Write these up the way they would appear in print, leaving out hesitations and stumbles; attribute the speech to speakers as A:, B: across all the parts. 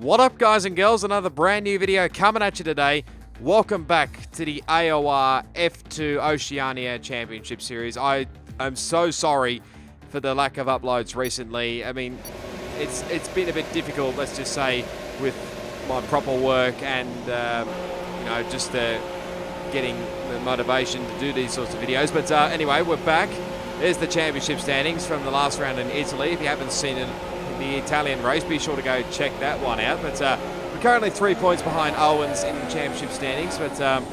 A: What up, guys and girls? Another brand new video coming at you today. Welcome back to the AOR F2 Oceania Championship Series. I am so sorry for the lack of uploads recently. I mean, it's been a bit difficult, let's just say, with my proper work and just getting the motivation to do these sorts of videos. But anyway, we're back. There's the championship standings from the last round in Italy. If you haven't seen it, the Italian race, be sure to go check that one out. But we're currently 3 points behind Owens in the championship standings. But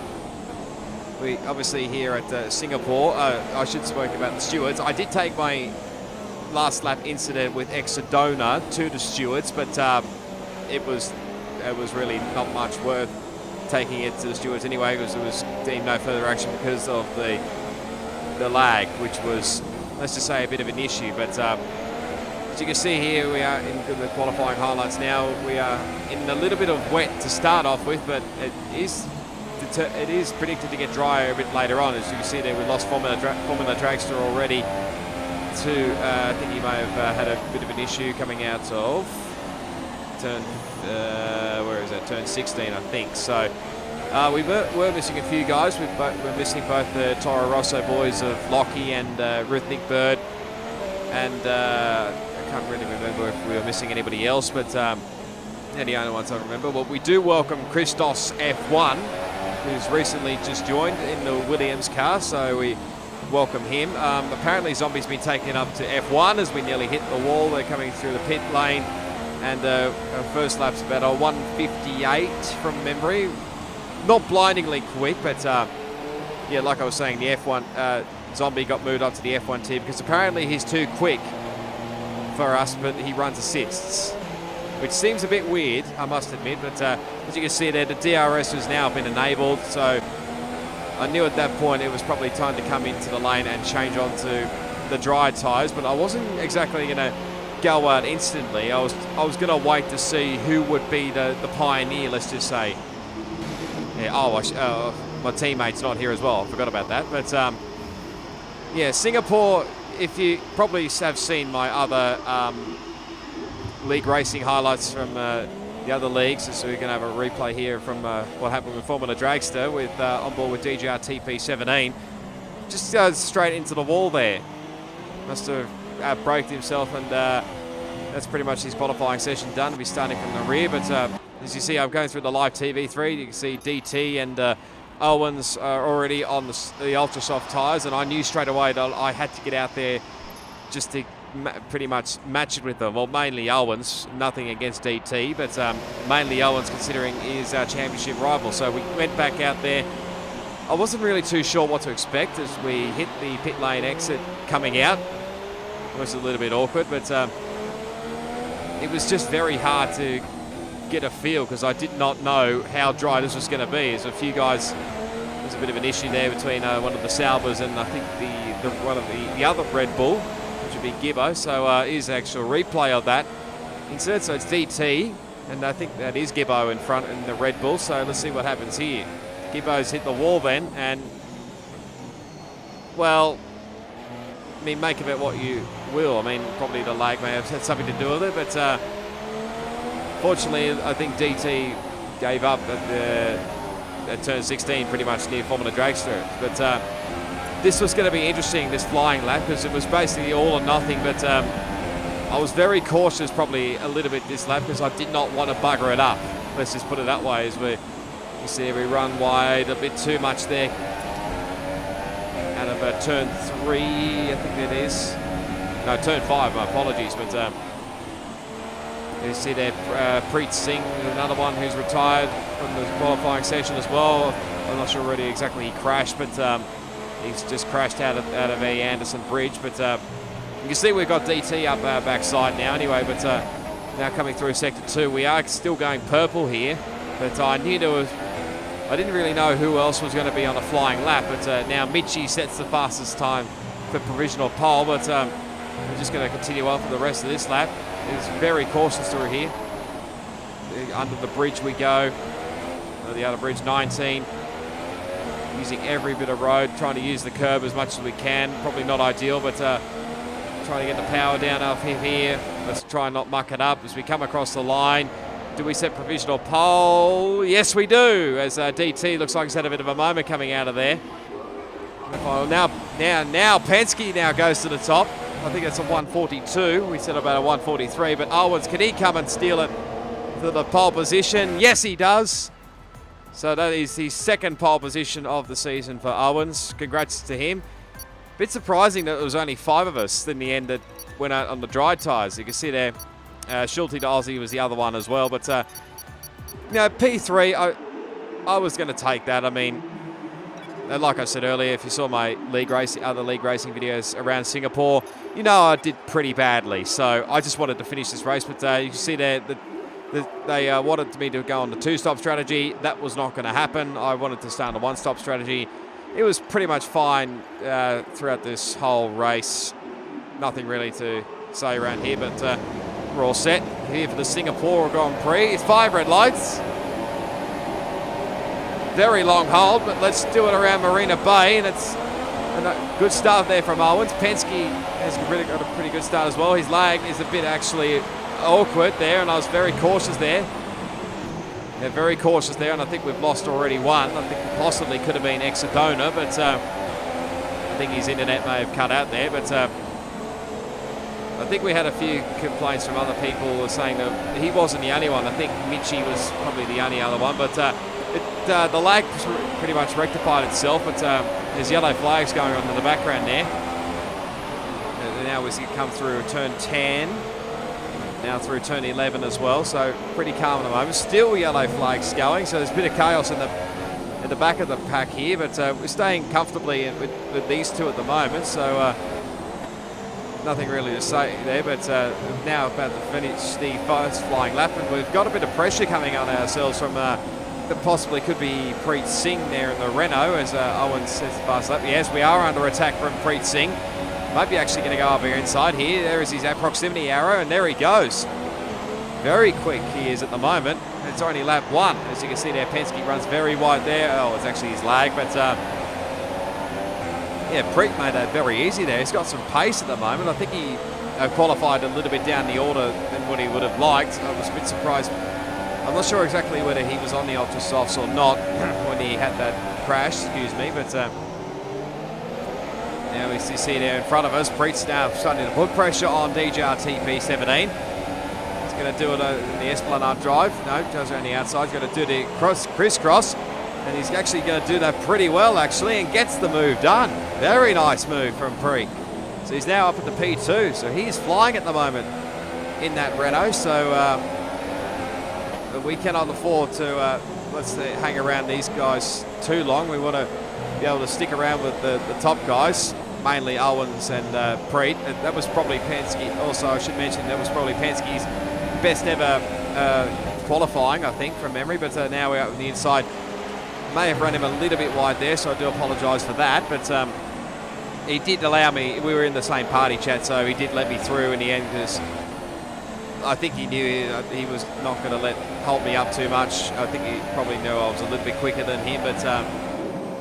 A: we obviously here at Singapore, I should speak about the stewards. I did take my last lap incident with Exodona to the stewards, but it was really not much worth taking it to the stewards anyway, because it was deemed no further action because of the lag, which was, let's just say, a bit of an issue. But as you can see here, we are in the qualifying highlights now. We are in a little bit of wet to start off with, but it is predicted to get drier a bit later on. As you can see there, we lost Formula Dragster already to, I think he may have had a bit of an issue coming out of turn, turn 16, I think. So we were missing a few guys. We're missing both the Toro Rosso boys of Lockie and Rhythmic Bird, and I can't really remember if we were missing anybody else, but they're the only ones I remember. Well, we do welcome Christos F1, who's recently just joined in the Williams car, so we welcome him. Apparently Zombie's been taken up to F1 as we nearly hit the wall. They're coming through the pit lane, and our first lap's about a 1:58 from memory. Not blindingly quick, but yeah, like I was saying, the F1 Zombie got moved up to the F1 team because apparently he's too quick for us, but he runs assists, which seems a bit weird, I must admit. But as you can see there, the DRS has now been enabled, so I knew at that point it was probably time to come into the lane and change onto the dry tyres, but I wasn't exactly going to go out instantly. I was going to wait to see who would be the pioneer, let's just say. Yeah, my teammate's not here as well. I forgot about that. But yeah, Singapore, if you probably have seen my other league racing highlights from the other leagues, so we're going to have a replay here from what happened with Formula Dragster with on board with DJR TP17. Just goes straight into the wall there. Must have braked himself, and that's pretty much his qualifying session done. He'll be starting from the rear, but as you see, I'm going through the live TV feed. You can see DT and Owens are already on the ultra soft tyres, and I knew straight away that I had to get out there just to pretty much match it with them. Well, mainly Owens, nothing against DT, but mainly Owens, considering he is our championship rival. So we went back out there. I wasn't really too sure what to expect as we hit the pit lane exit coming out. It was a little bit awkward, but it was just very hard to get a feel because I did not know how dry this was going to be. There's a few guys, there's a bit of an issue there between one of the Saubers and I think one of the other Red Bull, which would be Gibbo. So here's an actual replay of that insert. So it's DT, and I think that is Gibbo in front in the Red Bull. So let's see what happens here. Gibbo's hit the wall then, and well, I mean, make of it what you will. I mean, probably the lag may have had something to do with it, but fortunately, I think DT gave up at turn 16, pretty much near Formula Dragster. But this was going to be interesting, this flying lap, because it was basically all or nothing. But I was very cautious, probably a little bit this lap, because I did not want to bugger it up. Let's just put it that way. As you see, we run wide a bit too much there. Out of turn 3, I think it is. No, turn 5, my apologies. But you see there, Preet Singh, another one who's retired from the qualifying session as well. I'm not sure already exactly he crashed, but he's just crashed out of A. Anderson Bridge. But you can see we've got DT up our backside now anyway, but now coming through sector 2, we are still going purple here. But I didn't really know who else was going to be on a flying lap, but now Michi sets the fastest time for provisional pole, but we're just going to continue on for the rest of this lap. It's very cautious through here. Under the bridge we go. The outer bridge 19. Using every bit of road, trying to use the curb as much as we can. Probably not ideal, but trying to get the power down off him here. Let's try and not muck it up as we come across the line. Do we set provisional pole? Yes, we do, as DT looks like he's had a bit of a moment coming out of there. Now Penske now goes to the top. I think it's a 142. We said about a 143, but Owens, can he come and steal it to the pole position? Yes, he does. So that is his second pole position of the season for Owens. Congrats to him. Bit surprising that it was only 5 of us in the end that went out on the dry tyres. You can see there, schulty to Ozzy was the other one as well. But, P3, I was going to take that. I mean, like I said earlier, if you saw my other league racing videos around Singapore, you know I did pretty badly. So I just wanted to finish this race. But you can see there that they wanted me to go on the 2-stop strategy. That was not going to happen. I wanted to stay on the 1-stop strategy. It was pretty much fine throughout this whole race. Nothing really to say around here, but we're all set here for the Singapore Grand Prix. It's 5 red lights. Very long hold, but let's do it around Marina Bay, and it's a good start there from Owens. Penske has really got a pretty good start as well. His lag is a bit actually awkward there, and I was very cautious there. They're very cautious there, and I think we've lost already one. I think possibly could have been Exodona, but I think his internet may have cut out there. But I think we had a few complaints from other people saying that he wasn't the only one. I think Michi was probably the only other one, but the lag pretty much rectified itself. But there's yellow flags going on in the background there. And now we see it come through turn 10. Now through turn 11 as well, so pretty calm at the moment. Still yellow flags going, so there's a bit of chaos in the back of the pack here, but we're staying comfortably with these two at the moment, so nothing really to say there. But now about to finish the first flying lap, and we've got a bit of pressure coming on ourselves from that possibly could be Preet Singh there in the Renault, as Owen says the fast lap. Yes, we are under attack from Preet Singh. Might be actually going to go up here inside here. There is his proximity arrow, and there he goes. Very quick he is at the moment. It's only lap 1. As you can see there, Penske runs very wide there. Oh, it's actually his lag, but Preet made that very easy there. He's got some pace at the moment. I think he qualified a little bit down the order than what he would have liked. I was a bit surprised. I'm not sure exactly whether he was on the ultra softs or not when he had that crash, but now we see there in front of us, Preet's now starting to put pressure on DJR TP17. He's going to do it in the Esplanade Drive. No, goes around the outside. He's going to do the crisscross. And he's actually going to do that pretty well, actually, and gets the move done. Very nice move from Preet. So he's now up at the P2. So he's flying at the moment in that Renault. So we cannot afford to, let's say, hang around these guys too long. We want to be able to stick around with the top guys, mainly Owens and Preet. And that was probably Penske. Also, I should mention that was probably Penske's best ever qualifying, I think, from memory. But now we're out on the inside. May have run him a little bit wide there, so I do apologise for that. But he did allow me. We were in the same party chat, so he did let me through in the end because I think he knew he was not going to hold me up too much. I think he probably knew I was a little bit quicker than him, but.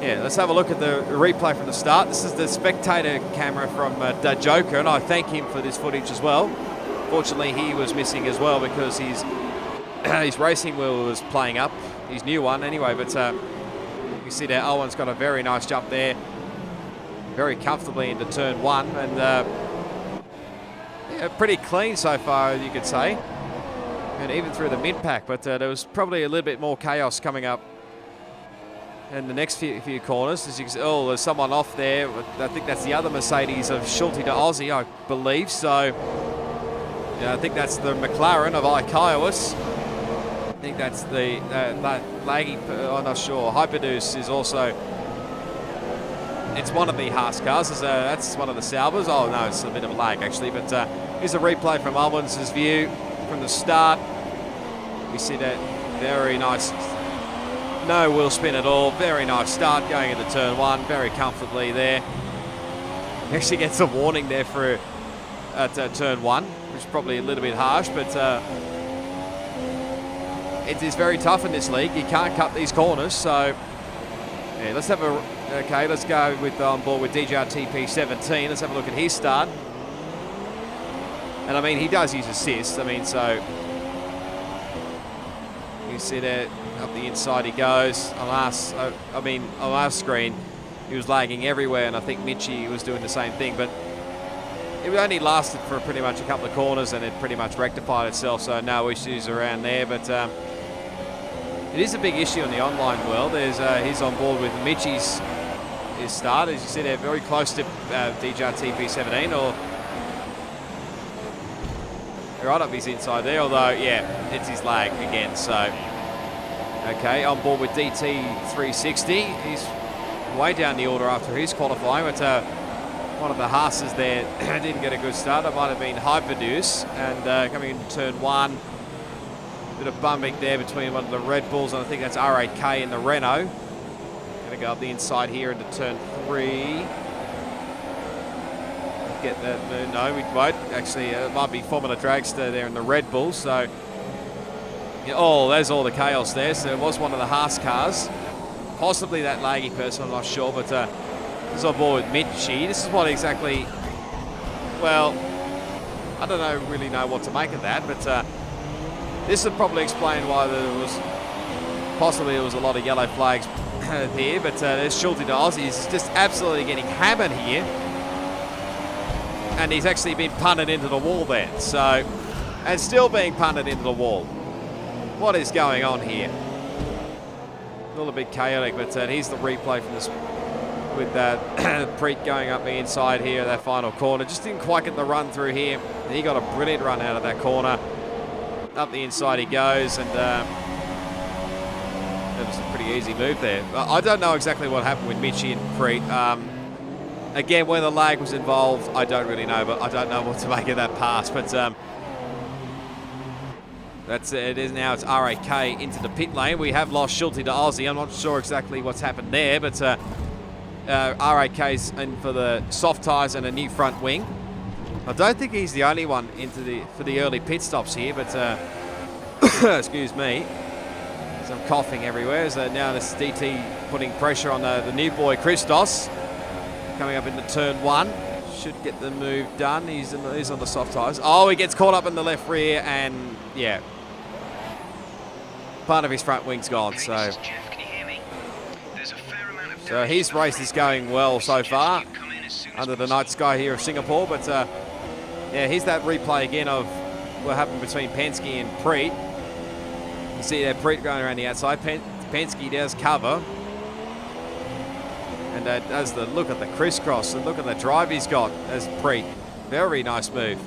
A: Yeah, let's have a look at the replay from the start. This is the spectator camera from Joker, and I thank him for this footage as well. Fortunately, he was missing as well because his racing wheel was playing up, his new one anyway. But you see there, Owen's got a very nice jump there, very comfortably into turn 1, and yeah, pretty clean so far, you could say, and even through the mid-pack. But there was probably a little bit more chaos coming up in the next few corners. As you can see, oh, there's someone off there. I think that's the other Mercedes of Schulty to Ozzy, I believe. So, yeah, I think that's the McLaren of Icaoas. I think that's the Laggy. I'm not sure. Hyperdeus is also. It's one of the Haas cars. That's one of the Saubers. Oh no, it's a bit of a lag actually. But here's a replay from Owens' view from the start. We see that very nice. No wheel spin at all. Very nice start going into turn 1. Very comfortably there. Actually gets a warning there for at turn 1, which is probably a little bit harsh, but it is very tough in this league. You can't cut these corners, so yeah, let's have a. Okay, let's go with on board with DJR-TP17. Let's have a look at his start. And I mean, he does use assists. I mean, so You see there, up the inside he goes. On last screen, he was lagging everywhere, and I think Mitchie was doing the same thing, but it only lasted for pretty much a couple of corners, and it pretty much rectified itself, so no issues around there. But it is a big issue in the online world. He's on board with Mitchie's start, as you see there, very close to DJR TP17, or right up his inside there, although, yeah, it's his lag again, so. Okay, on board with DT360. He's way down the order after his qualifying, but one of the Haas's there didn't get a good start. It might have been Hyperdeus, and coming into turn 1, bit of bumping there between one of the Red Bulls, and I think that's R8K in the Renault. Going to go up the inside here into turn 3. Get that, no, we won't. Actually, it might be Formula Dragster there in the Red Bull, so. Yeah, oh, there's all the chaos there. So it was one of the Haas cars. Possibly ThatLaggyPerson, I'm not sure, but this is on board with Mitchie. This is what exactly, well, I don't really know what to make of that, but this would probably explain why there was a lot of yellow flags here, but there's schulty to ozzi. He's just absolutely getting hammered here. And he's actually been punted into the wall there, so, and still being punted into the wall. What is going on here? A little bit chaotic, but here's the replay from this with that Preet going up the inside here, that final corner. Just didn't quite get the run through here. He got a brilliant run out of that corner. Up the inside he goes, and that was a pretty easy move there. I don't know exactly what happened with Mitchie and Preet. Again, where the lag was involved, I don't really know, but I don't know what to make of that pass. But that's it. Is now it's R8K into the pit lane. We have lost schulty to ozzi. I'm not sure exactly what's happened there, but R8K's in for the soft tyres and a new front wing. I don't think he's the only one for the early pit stops here, but excuse me. Some coughing everywhere. So now this DT putting pressure on the new boy Christos. Coming up into turn 1, should get the move done. He's on the soft tyres. Oh, he gets caught up in the left rear, and yeah, part of his front wing's gone. So his race is going well so far under the night sky here of Singapore. But yeah, here's that replay again of what happened between Penske and Preet. You see there, Preet going around the outside. Penske does cover. And does the look at the crisscross and look at the drive he's got as Preet. Very nice move.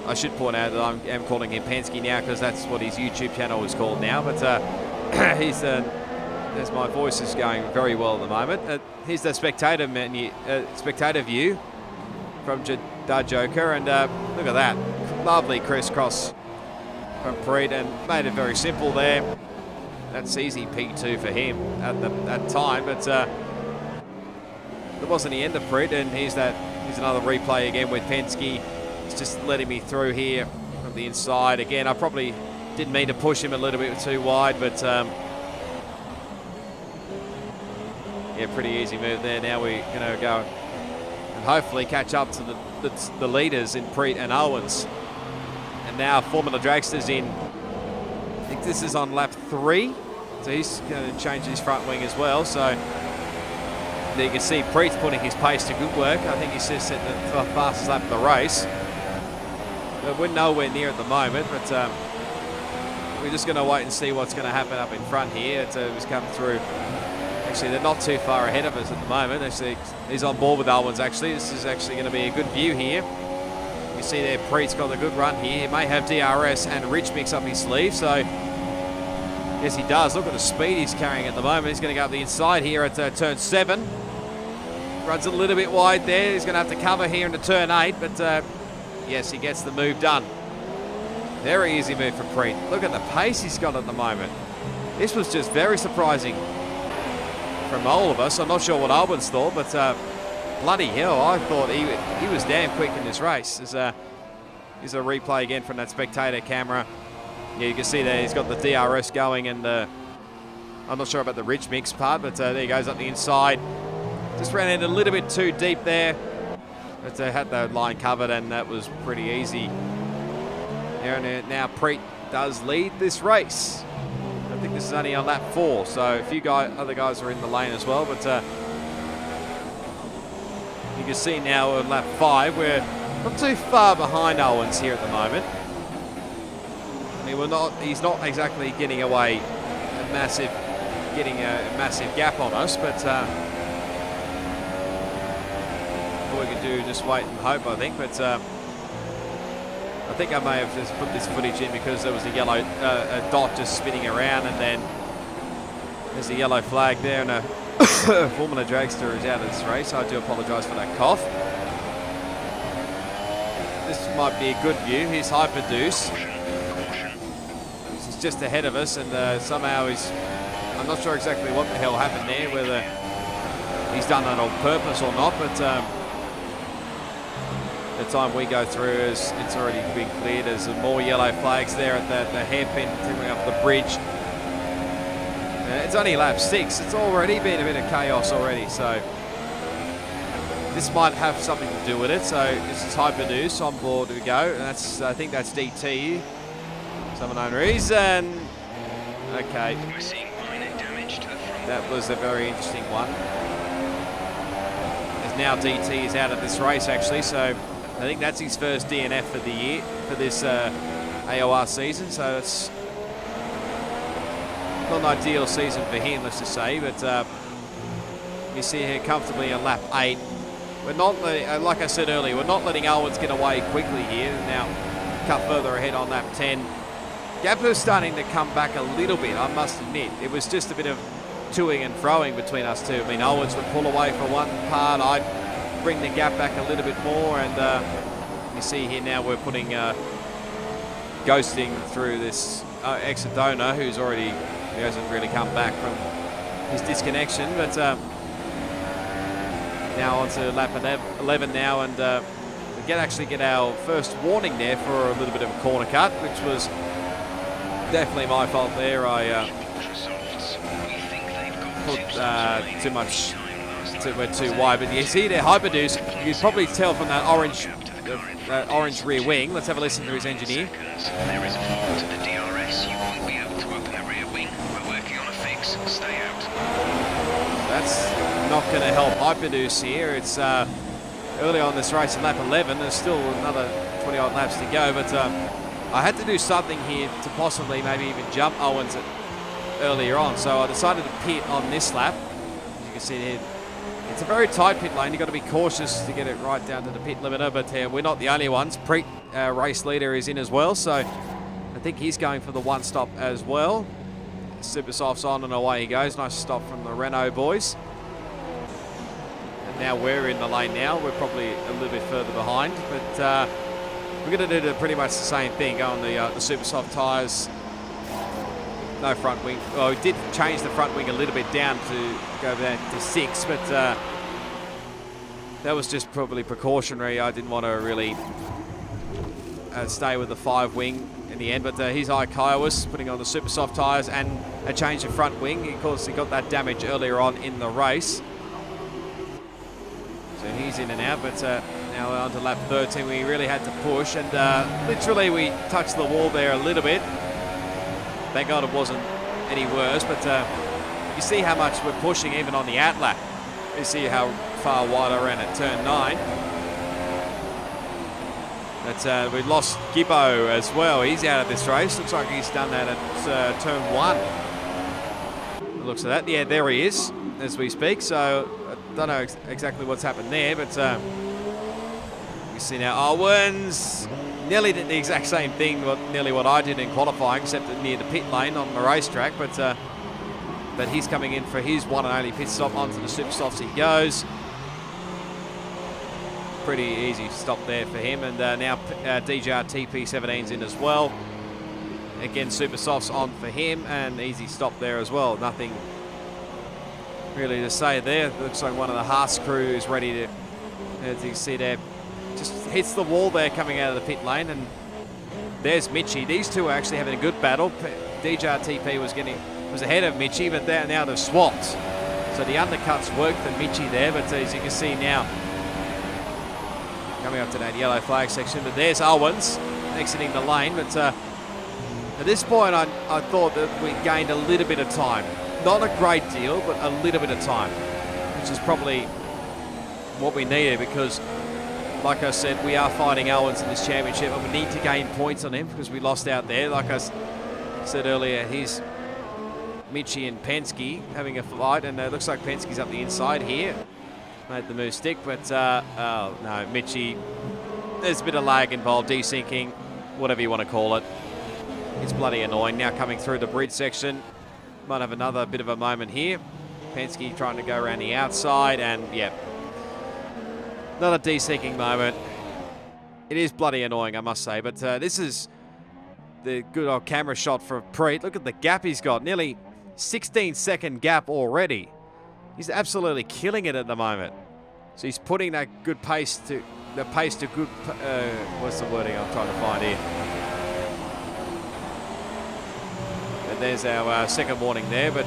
A: I should point out that I am calling him Penske now because that's what his YouTube channel is called now. But he's there's my voice is going very well at the moment. Here's the spectator menu, spectator view from Da Joker, and look at that lovely crisscross from Preet, and made it very simple there. That's easy P2 for him at that time, but that wasn't the end of Preet. And here's another replay again with Penske. He's just letting me through here from the inside. Again, I probably didn't mean to push him a little bit too wide, but yeah, pretty easy move there. Now we're going to go and hopefully catch up to the leaders in Preet and Owens. And now Formula Dragster's in. I think this is on lap 3, so he's going to change his front wing as well. So there you can see Preet's putting his pace to good work. I think he's just set the fastest lap of the race. But we're nowhere near at the moment, but we're just going to wait and see what's going to happen up in front here. It's come through. Actually, they're not too far ahead of us at the moment. Actually, he's on board with Owens, actually. This is actually going to be a good view here. You see there, Preet's got a good run here. He may have DRS and Rich Mix up his sleeve, so yes, he does. Look at the speed he's carrying at the moment. He's going to go up the inside here at turn 7. Runs a little bit wide there. He's going to have to cover here into turn 8, but yes, he gets the move done. Very easy move for Preet. Look at the pace he's got at the moment. This was just very surprising from all of us. I'm not sure what Owens thought, but bloody hell, I thought he was damn quick in this race. Here's a replay again from that spectator camera. Yeah, you can see there he's got the DRS going, and I'm not sure about the Rich Mix part, but there he goes up the inside. Just ran in a little bit too deep there. But had the line covered, and that was pretty easy. There and now Preet does lead this race. I think this is only on lap 4, so a few other guys are in the lane as well, but you can see now on lap 5, we're not too far behind Owens here at the moment. I mean, he's not exactly getting away getting a massive gap on us, but all we can do is just wait and hope, I think. But I think I may have just put this footage in because there was a yellow a dot just spinning around, and then there's a yellow flag there, and a Formula Dragster is out of this race. I do apologise for that cough. This might be a good view. Here's Hyperdeus. He's just ahead of us, and somehow I'm not sure exactly what the hell happened there, whether he's done that on purpose or not, but the time we go through it's already been cleared. There's more yellow flags there at the hairpin coming up the bridge. It's only lap 6. It's already been a bit of chaos already, so this might have something to do with it. So this is Hyperdeus on board we go, and I think that's DT, some unknown reason. Okay, that was a very interesting one. As now DT is out of this race actually, so I think that's his first DNF for the year, for this AOR season, so it's not an ideal season for him, let's just say, but you see here comfortably on lap 8. We're not, like I said earlier, we're not letting Owens get away quickly here. Now cut further ahead on lap 10. Gap is starting to come back a little bit, I must admit. It was just a bit of toing and froing between us two. I mean, Owens would pull away for one part, I'd bring the gap back a little bit more, and you see here now we're putting ghosting through this Exodona, who hasn't really come back from his disconnection, but now on to lap 11 now, and we actually get our first warning there for a little bit of a corner cut, which was definitely my fault there. I put too much, went too wide, but you see there Hyperdeus, you can probably tell from that orange rear wing. Let's have a listen to his engineer.
B: There is a fault to the DRS. You won't be able to open the rear wing. We're working on a fix. Stay out.
A: That's not going to help Hyperdeus here. It's early on this race in lap 11. There's still another 20 odd laps to go, but I had to do something here to possibly maybe even jump Owens earlier on. So I decided to pit on this lap. As you can see here, it's a very tight pit lane. You've got to be cautious to get it right down to the pit limiter, but we're not the only ones. Race leader is in as well, so I think he's going for the one stop as well. Super Soft's on and away he goes. Nice stop from the Renault boys. And now we're in the lane now. We're probably a little bit further behind, but we're going to do pretty much the same thing. Go on the Super Soft tyres. No front wing. Well, we did change the front wing a little bit down to go down to 6, but that was just probably precautionary. I didn't want to really stay with the 5 wing in the end, but he's Kaiwas putting on the Super Soft tyres and a change of front wing. Of course, he got that damage earlier on in the race. So he's in and out, but now on to lap 13. We really had to push, and literally we touched the wall there a little bit. Thank God it wasn't any worse, but you see how much we're pushing even on the out lap. You see how far wide I ran at turn 9. But we lost Gibbo as well. He's out of this race. Looks like he's done that at turn 1. It looks at that. Yeah, there he is as we speak. So I don't know exactly what's happened there, but you see now Owens nearly did the exact same thing, nearly what I did in qualifying, except near the pit lane on the racetrack. But he's coming in for his one and only pit stop. Onto the Super Softs he goes. Pretty easy stop there for him, and now DJR TP17's in as well. Again, Super Softs on for him, and easy stop there as well. Nothing really to say there. Looks like one of the Haas crew is ready to, as you see there, just hits the wall there coming out of the pit lane, and there's Mitchie. These two are actually having a good battle. DJR TP was ahead of Mitchie, but now they've swapped. So the undercuts worked for Mitchie there, but as you can see now, coming up to that yellow flag section, but there's Owens exiting the lane, but At this point, I thought that we gained a little bit of time. Not a great deal, but a little bit of time, which is probably what we needed because, like I said, we are fighting Owens in this championship and we need to gain points on him because we lost out there. Like I said earlier, here's Mitchie and Penske having a fight, and it looks like Penske's up the inside here. Made the move stick, but oh no, Mitchie, there's a bit of lag involved, desyncing, whatever you want to call it. It's bloody annoying. Now coming through the bridge section, might have another bit of a moment here. Penske trying to go around the outside, and yeah, not a desyncing moment. It is bloody annoying, I must say, but this is the good old camera shot for Preet. Look at the gap he's got, nearly 16-second gap already. He's absolutely killing it at the moment. So he's putting that good pace to good, what's the wording I'm trying to find here? And there's our second warning there, but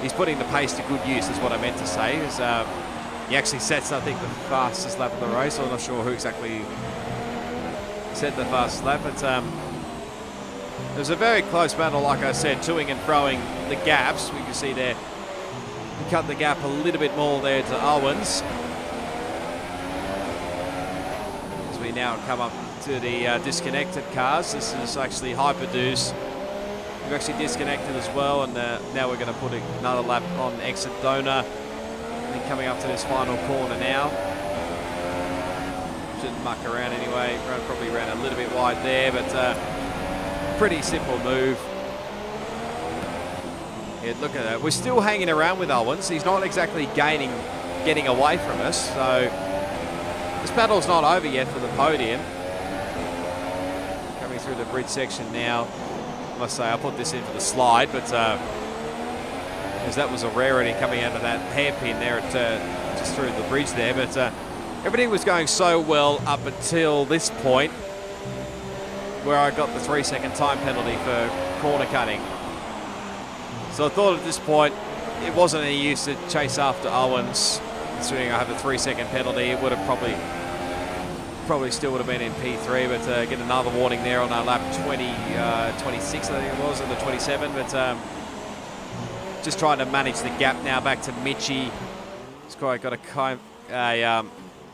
A: he's putting the pace to good use is what I meant to say. He actually sets, I think, the fastest lap of the race. I'm not sure who exactly set the fastest lap, but it was a very close battle, like I said, toing and froing the gaps. We can see there, he cut the gap a little bit more there to Owens. As we now come up to the disconnected cars, this is actually Hyperdeus. We've actually disconnected as well, and now we're going to put another lap on exit donor. And coming up to this final corner now. Shouldn't muck around anyway. Probably ran a little bit wide there, but pretty simple move. Yeah, look at that. We're still hanging around with Owens. He's not exactly getting away from us. So this battle's not over yet for the podium. Coming through the bridge section now. I must say, I put this in for the slide, but because that was a rarity coming out of that hairpin there at just through the bridge there. But everything was going so well up until this point, where I got the 3-second time penalty for corner cutting. So I thought at this point it wasn't any use to chase after Owens, considering I have a 3-second penalty. It would have probably still would have been in P3, but get another warning there on our lap 26, I think it was, or the 27. But just trying to manage the gap now back to Mitchie. It's quite got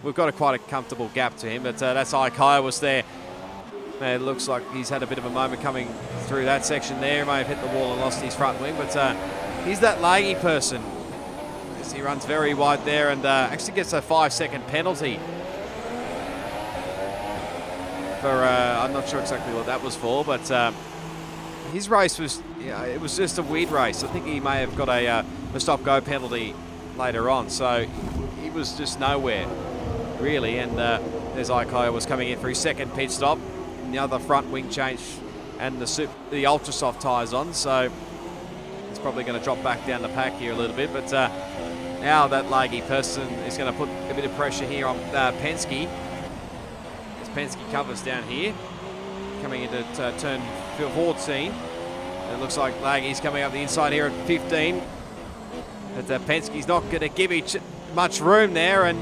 A: we've got quite a comfortable gap to him, but that's Ikaya was there. It looks like he's had a bit of a moment coming through that section there. May have hit the wall and lost his front wing, but he's ThatLaggyPerson. As he runs very wide there and actually gets a 5-second penalty. For I'm not sure exactly what that was for, but his race was, it was just a weird race. I think he may have got a stop-go penalty later on, so he was just nowhere, really. And there's Ikaya was coming in for his second pit stop. The other front wing change and the ultra soft tyres on, so it's probably going to drop back down the pack here a little bit. But now ThatLaggyPerson is going to put a bit of pressure here on Penske. As Penske covers down here, coming into turn 14. And it looks like Laggy's coming up the inside here at 15. But Penske's not going to give much room there, and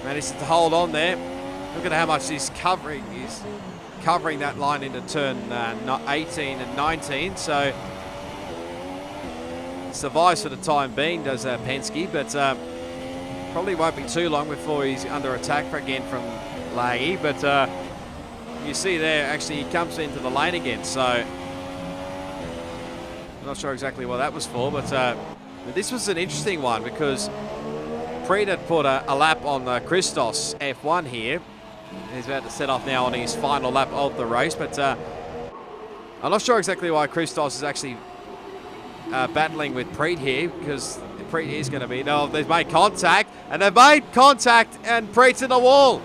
A: manages to hold on there. Look at how much he's covering. He's covering that line into turn 18 and 19. So survives for the time being, does Penske, but probably won't be too long before he's under attack again from Laggy. But you see there, actually he comes into the lane again. So I'm not sure exactly what that was for, but this was an interesting one because Preet had put a lap on Christos F1 here. He's about to set off now on his final lap of the race, but I'm not sure exactly why Christos is actually battling with Preet here, because Preet is going to be... No, they've made contact, and Preet's in the wall.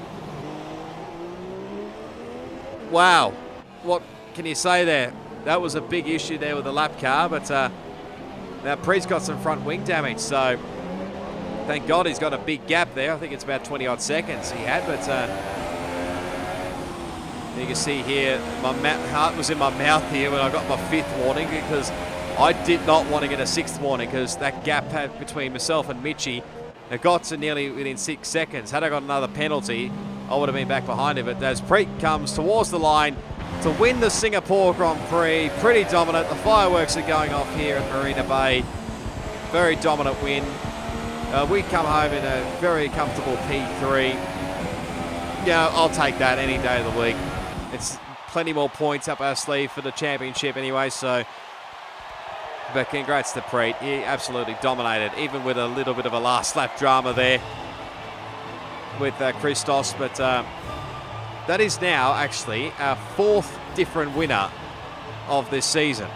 A: Wow. What can you say there? That was a big issue there with the lap car, but now Preet's got some front wing damage, so thank God he's got a big gap there. I think it's about 20-odd seconds he had, but you can see here, my heart was in my mouth here when I got my 5th warning, because I did not want to get a 6th warning, because that gap had between myself and Mitchie, it got to nearly within 6 seconds. Had I got another penalty, I would have been back behind him. But as Preet comes towards the line, to win the Singapore Grand Prix. Pretty dominant. The fireworks are going off here at Marina Bay. Very dominant win. We come home in a very comfortable P3. Yeah, I'll take that any day of the week. It's plenty more points up our sleeve for the championship anyway, so... But congrats to Preet. He absolutely dominated, even with a little bit of a last lap drama there with Christos. But that is now actually our 4th different winner of this season.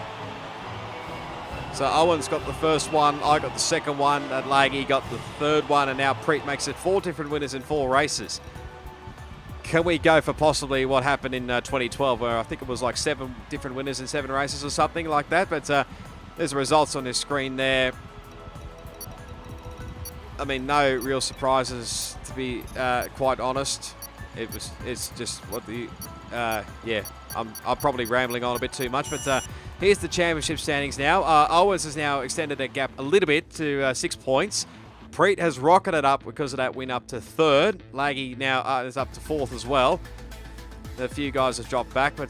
A: So Owen's got the first one, I got the second one, ThatLaggy got the third one, and now Preet makes it 4 different winners in 4 races. Can we go for possibly what happened in 2012, where I think it was like 7 different winners in 7 races or something like that? But there's the results on this screen there. I mean, no real surprises, to be quite honest. It's just what the... yeah, I'm probably rambling on a bit too much, but here's the championship standings now. Owens has now extended that gap a little bit to 6 points. Preet has rocketed up because of that win up to 3rd. Laggy now is up to 4th as well. A few guys have dropped back, but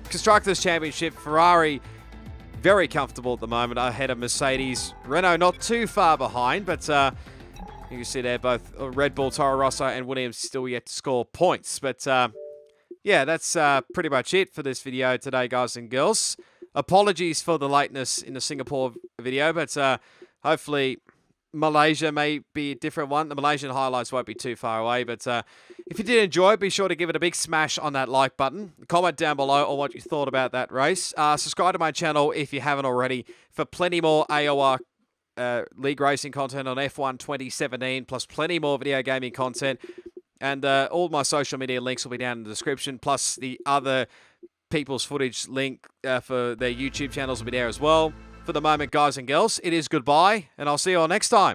A: Constructors' Championship, Ferrari very comfortable at the moment ahead of Mercedes. Renault not too far behind, but you can see there both Red Bull, Toro Rosso and Williams still yet to score points. But yeah, that's pretty much it for this video today, guys and girls. Apologies for the lateness in the Singapore video, but hopefully Malaysia may be a different one. The Malaysian highlights won't be too far away, but if you did enjoy it, be sure to give it a big smash on that like button. Comment down below on what you thought about that race. Subscribe to my channel if you haven't already for plenty more AOR league racing content on F1 2017, plus plenty more video gaming content. And all my social media links will be down in the description, plus the other people's footage link for their YouTube channels will be there as well. For the moment, guys and girls, it is goodbye, and I'll see you all next time.